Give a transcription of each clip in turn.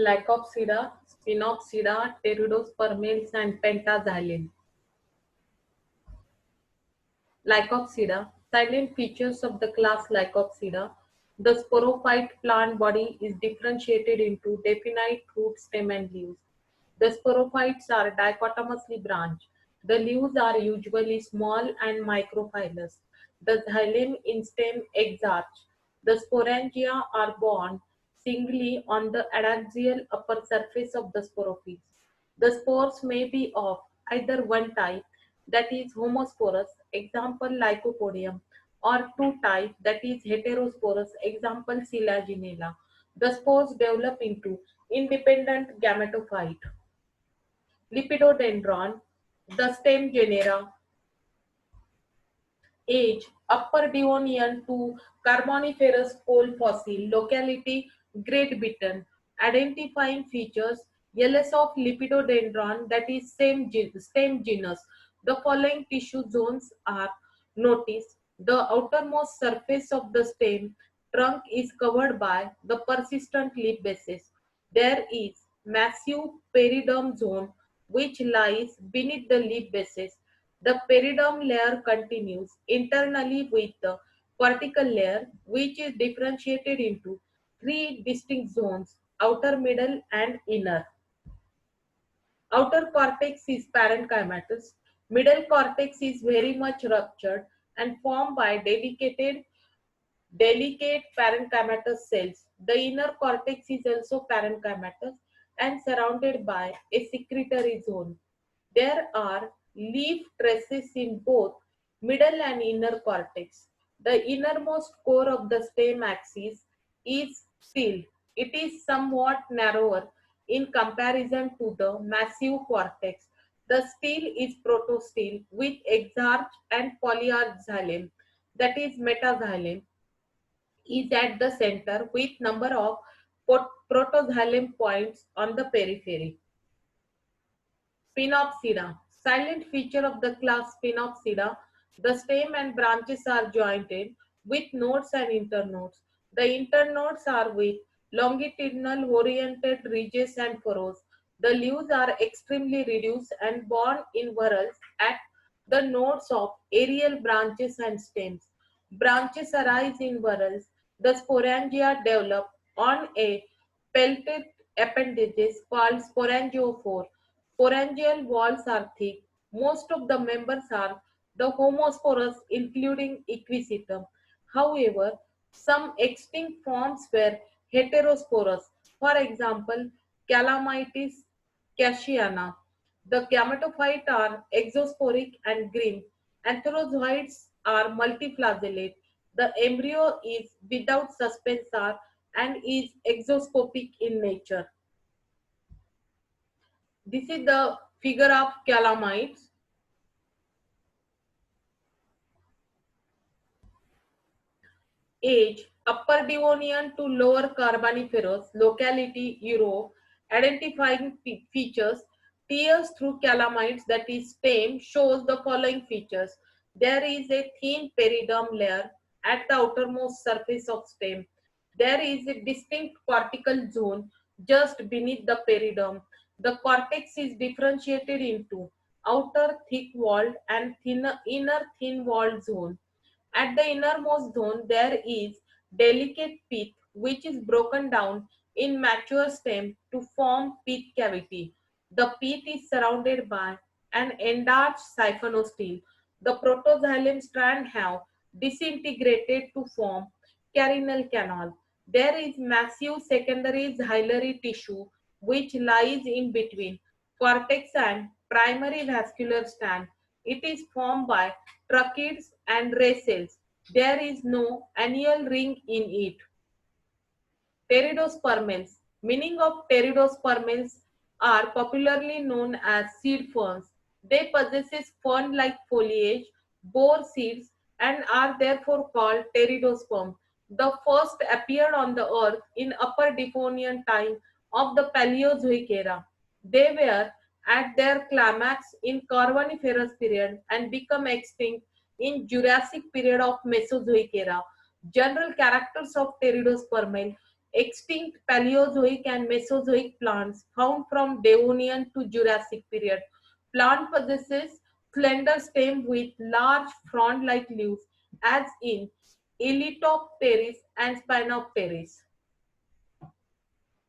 Lycopsida, Spinopsida, Pteridospermales, and Pentaxylem. Lycopsida, silent features of the class Lycopsida. The sporophyte plant body is differentiated into definite root, stem, and leaves. The sporophytes are dichotomously branched. The leaves are usually small and microphyllous. The xylem in stem exarch. The sporangia are borne singly on the adaxial upper surface of the sporophytes. The spores may be of either one type, that is homosporous, example Lycopodium, or two type, that is heterosporous, example Selaginella. The spores develop into independent gametophyte. Lepidodendron, the stem genera, age Upper Devonian to Carboniferous coal fossil, locality Great Britain. Identifying features LS of Lepidodendron, that is same genus. The following tissue zones are noticed. The outermost surface of the stem trunk is covered by the persistent leaf bases. There is massive periderm zone which lies beneath the leaf bases. The periderm layer continues internally with the cortical layer, which is differentiated into three distinct zones: outer, middle, and inner. Outer cortex is parenchymatous. Middle cortex is very much ruptured and formed by delicate parenchymatous cells. The inner cortex is also parenchymatous and surrounded by a secretory zone. There are leaf traces in both middle and inner cortex. The innermost core of the stem axis is sealed. It is somewhat narrower in comparison to the massive cortex. The stele is protostele with exarch and polyarch xylem, that is metaxylem, is at the center with number of protoxylem points on the periphery. Spinopsida, silent feature of the class Spinopsida. The stem and branches are jointed with nodes and internodes. The internodes are with longitudinal oriented ridges and furrows. The leaves are extremely reduced and borne in whorls at the nodes of aerial branches and stems. Branches arise in whorls. The sporangia develop on a peltate appendages called sporangiophore. Sporangial walls are thick. Most of the members are the homosporous, including equisetum. However, some extinct forms were heterosporous. For example, Calamites cashiana. The gametophyte are exosporic and green. Antherozoids are multiflagellate. The embryo is without suspensor and is exoscopic in nature. This is the figure of calamites. Age Upper Devonian to Lower Carboniferous, locality Europe. Identifying features: tears through calamites, that is stem, shows the following features. There is a thin periderm layer at the outermost surface of stem. There is a distinct cortical zone just beneath the periderm. The cortex is differentiated into outer thick-walled and inner thin-walled zone. At the innermost zone, there is delicate pith which is broken down in mature stem to form pith cavity. The pith is surrounded by an enlarged siphonostele. The protoxylem strand have disintegrated to form carinal canal. There is massive secondary xylary tissue which lies in between cortex and primary vascular stand. It is formed by tracheids and ray cells. There is no annual ring in it. Pteridospermales. Meaning of pteridospermales are popularly known as seed ferns. They possess fern-like foliage, bore seeds, and are therefore called pteridosperm. The first appeared on the earth in Upper Devonian time of the Paleozoic era. They were at their climax in Carboniferous period and become extinct in Jurassic period of Mesozoic era. General characters of pteridospermale: extinct Paleozoic and Mesozoic plants found from Devonian to Jurassic period. Plant possesses slender stem with large frond-like leaves, as in Elytopteris and Spinopteris.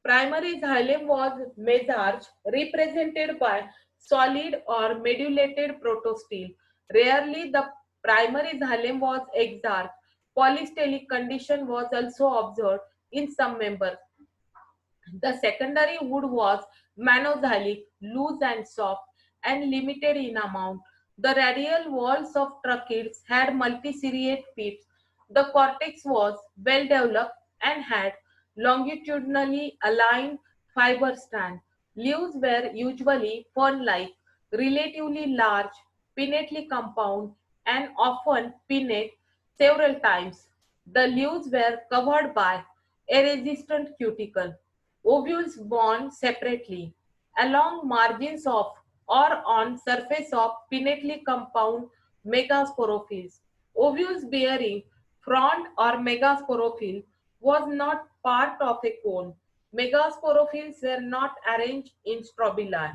Primary xylem was mesoarch, represented by solid or modulated protostele. Rarely, the primary xylem was exarch. Polystellic condition was also observed in some members. The secondary wood was monoxylic, loose and soft, and limited in amount. The radial walls of tracheids had multiceriate pips. The cortex was well developed and had longitudinally aligned fiber strands. Leaves were usually fern-like, relatively large, pinnately compound, and often pinnate several times. The leaves were covered by a resistant cuticle. Ovules borne separately along margins of or on surface of pinnately compound megasporophylls. Ovules bearing frond or megasporophyll was not part of a cone. Megasporophylls were not arranged in strobili.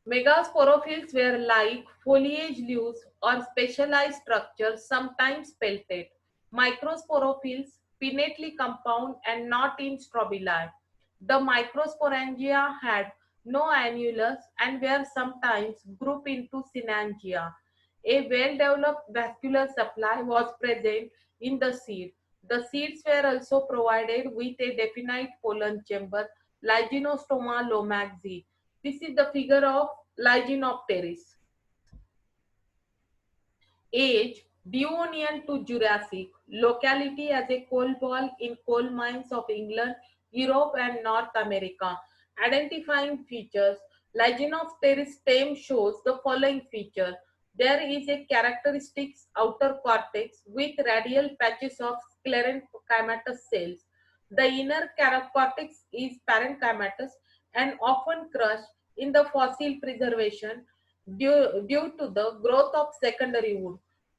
Megasporophylls were like foliage leaves or specialized structures, sometimes peltate. Microsporophylls, pinnately compound and not in strobili. The microsporangia had no annulus and were sometimes grouped into synangia. A well-developed vascular supply was present in the seed. The seeds were also provided with a definite pollen chamber, Lyginostoma lomaxi. This is the figure of Lyginopteris. Age Devonian to Jurassic. Locality as a coal ball in coal mines of England, Europe, and North America. Identifying features. Lyginopteris stem shows the following feature. There is a characteristic outer cortex with radial patches of sclerenchymatous cells. The inner cortex is parenchymatous and often crushed in the fossil preservation due to the growth of secondary wood.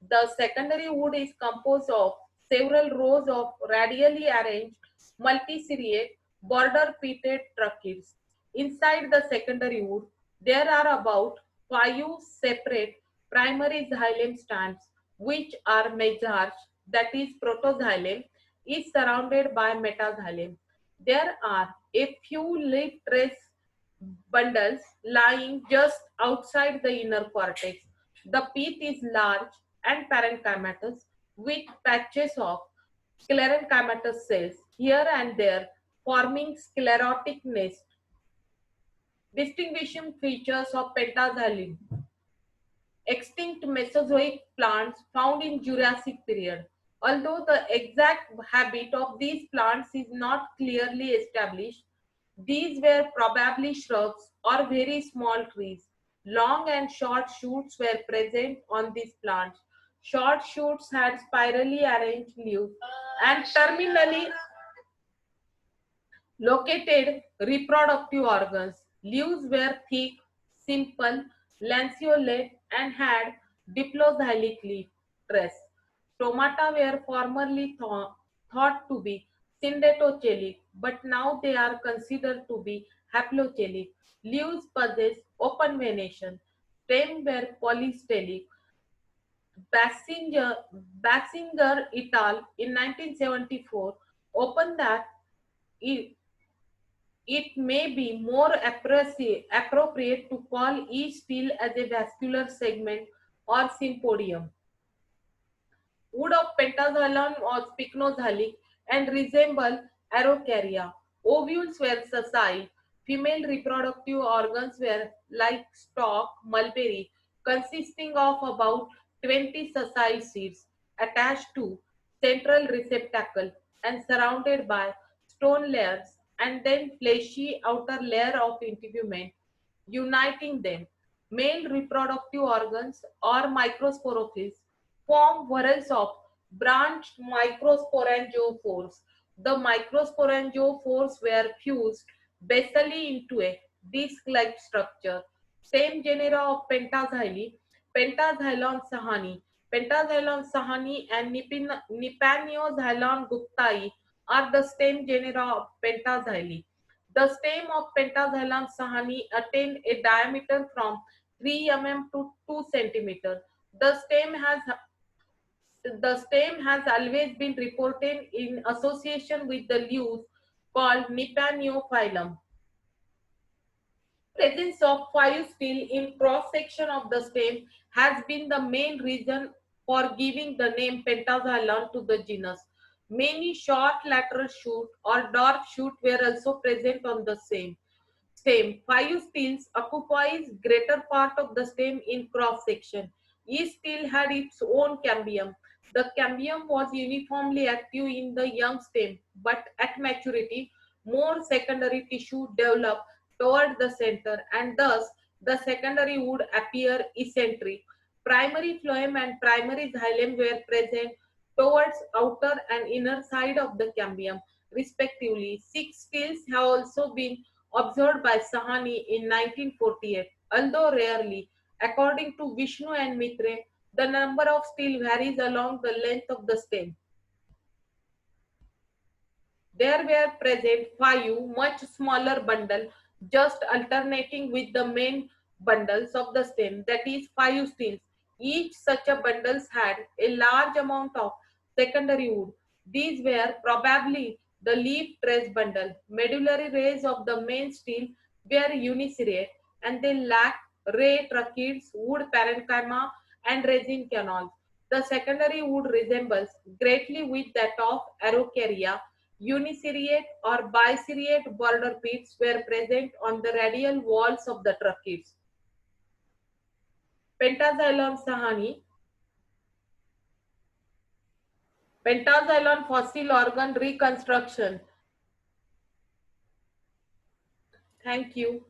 The secondary wood is composed of several rows of radially arranged multiseriate border pitted tracheids. Inside the secondary wood, there are about 5 separate primary xylem strands, which are mesoarch, that is protoxylem, is surrounded by metaxylem. There are a few leaf trace bundles lying just outside the inner cortex. The pith is large and parenchymatous with patches of sclerenchymatous cells here and there forming sclerotic nest. Distinguishing features of pentaxylem. Extinct Mesozoic plants found in Jurassic period. Although the exact habit of these plants is not clearly established, these were probably shrubs or very small trees. Long and short shoots were present on these plants. Short shoots had spirally arranged leaves and terminally located reproductive organs. Leaves were thick, simple, lanceolate, and had diploxylic leaf tress. Stomata were formerly thought to be syndactylate, but now they are considered to be haplochelic. Leaves possess open venation. Stem were polystylic. Basinger et al. In 1974 opened that it may be more appropriate to call each stele as a vascular segment or sympodium. Wood of pentaxylon was pycnoxylic and resemble Araucaria. Ovules were sessile. Female reproductive organs were like stalk mulberry, consisting of about 20 sessile seeds attached to central receptacle and surrounded by stone layers and then fleshy outer layer of integument uniting them. Male reproductive organs or microsporophylls form whorls of branched microsporangiophores. The microsporangiophores were fused basally into a disc-like structure. Same genera of pentaxyli, Pentaxylon sahani, and Nipaneoxylon guptai are the stem genera of Pentaxylem. The stem of Pentaxylem sahani attained a diameter from 3 mm to 2 cm. The stem has always been reported in association with the leaves called Nipaneophyllum. Presence of phyostyle in cross section of the stem has been the main reason for giving the name Pentaxylon to the genus. Many short lateral shoot or dark shoot were also present on the stem. Phyostyle occupies greater part of the stem in cross section. Each stele had its own cambium. The cambium was uniformly active in the young stem, but at maturity, more secondary tissue developed toward the center, and thus the secondary would appear eccentric. Primary phloem and primary xylem were present towards outer and inner side of the cambium, respectively. Six steles have also been observed by Sahani in 1948, although rarely. According to Vishnu and Mitre, the number of stele varies along the length of the stem. There were present five much smaller bundles just alternating with the main bundles of the stem, that is, five steels. Each such a bundles had a large amount of secondary wood. These were probably the leaf trace bundle. Medullary rays of the main steel were uniseriate and they lacked ray tracheids, wood parenchyma, and resin canals. The secondary wood resembles greatly with that of Araucaria. Uniseriate or biseriate border pits were present on the radial walls of the tracheids. Pentaxylon sahani, Pentaxylon fossil organ reconstruction. Thank you.